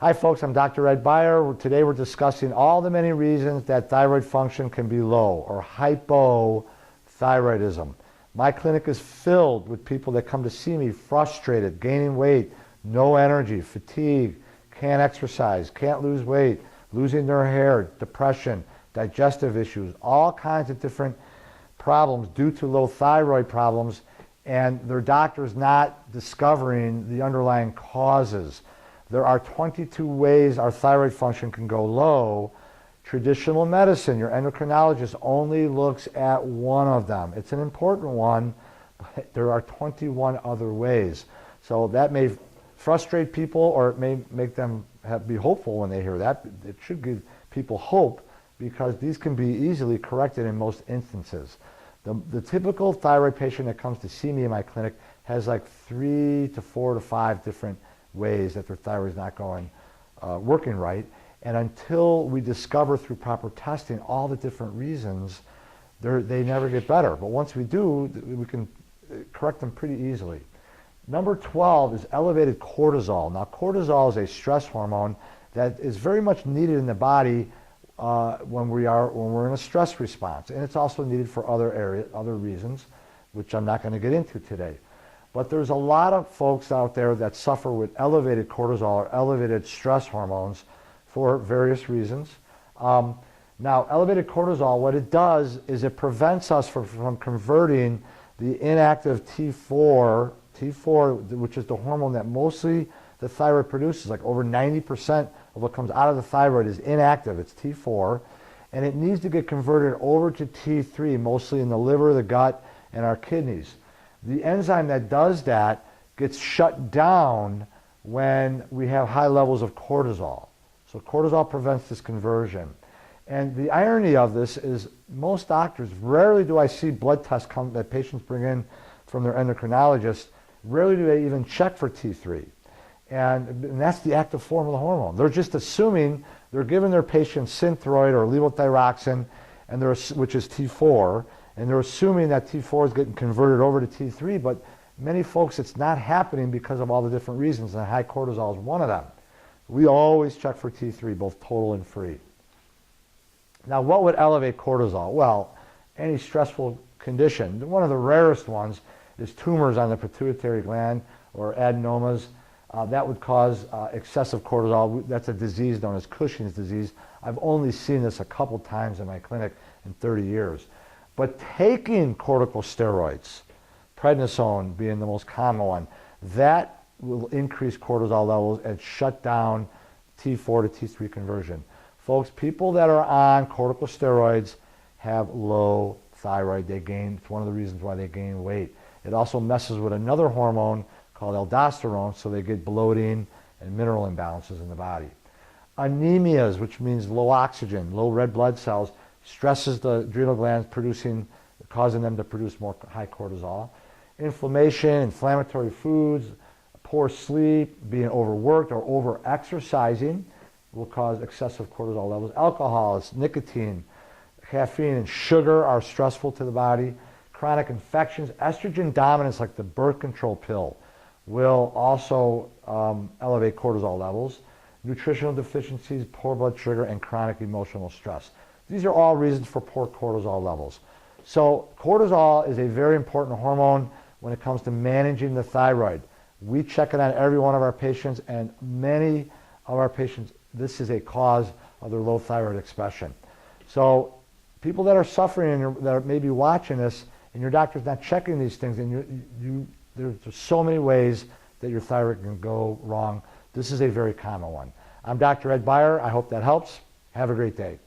Hi folks, I'm Dr. Ed Beyer. Today we're discussing all the many reasons that thyroid function can be low or hypothyroidism. My clinic is filled with people that come to see me frustrated, gaining weight, no energy, fatigue, can't exercise, can't lose weight, losing their hair, depression, digestive issues, all kinds of different problems due to low thyroid problems, and their doctor's not discovering the underlying causes. There are 22 ways our thyroid function can go low. Traditional medicine, your endocrinologist only looks at one of them. It's an important one, but there are 21 other ways. So that may frustrate people, or it may make them be hopeful when they hear that. It should give people hope because these can be easily corrected in most instances. The typical thyroid patient that comes to see me in my clinic has like 3 to 4 to 5 different ways that their thyroid is not going working right, and until we discover through proper testing all the different reasons, they never get better. But once we do, we can correct them pretty easily. Number 12 is elevated cortisol. Now, cortisol is a stress hormone that is very much needed in the body when we're in a stress response, and it's also needed for other reasons, which I'm not going to get into today. But there's a lot of folks out there that suffer with elevated cortisol or elevated stress hormones for various reasons. Now, elevated cortisol, what it does is it prevents us from converting the inactive T4, which is the hormone that mostly the thyroid produces. Like over 90% of what comes out of the thyroid is inactive. It's T4, and it needs to get converted over to T3, mostly in the liver, the gut, and our kidneys. The enzyme that does that gets shut down when we have high levels of cortisol. So cortisol prevents this conversion. And the irony of this is most doctors, rarely do I see blood tests that patients bring in from their endocrinologist, rarely do they even check for T3. And that's the active form of the hormone. They're just assuming they're giving their patient Thyroid or levothyroxine, which is T4, and they're assuming that T4 is getting converted over to T3, but many folks, it's not happening because of all the different reasons, and high cortisol is one of them. We always check for T3, both total and free. Now, what would elevate cortisol? Well, any stressful condition. One of the rarest ones is tumors on the pituitary gland or adenomas. That would cause excessive cortisol. That's a disease known as Cushing's disease. I've only seen this a couple times in my clinic in 30 years. But taking corticosteroids, prednisone being the most common one, that will increase cortisol levels and shut down T4 to T3 conversion. Folks, people that are on corticosteroids have low thyroid. It's one of the reasons why they gain weight. It also messes with another hormone called aldosterone, so they get bloating and mineral imbalances in the body. Anemias, which means low oxygen, low red blood cells, stresses the adrenal glands, causing them to produce more high cortisol. Inflammation, inflammatory foods, poor sleep, being overworked or over-exercising will cause excessive cortisol levels. Alcohol, nicotine, caffeine, and sugar are stressful to the body. Chronic infections, estrogen dominance, like the birth control pill, will also elevate cortisol levels. Nutritional deficiencies, poor blood sugar, and chronic emotional stress. These are all reasons for poor cortisol levels. So cortisol is a very important hormone when it comes to managing the thyroid. We check it on every one of our patients, and many of our patients, this is a cause of their low thyroid expression. So people that are suffering and that are maybe watching this, and your doctor's not checking these things, and there's so many ways that your thyroid can go wrong. This is a very common one. I'm Dr. Ed Beyer. I hope that helps. Have a great day.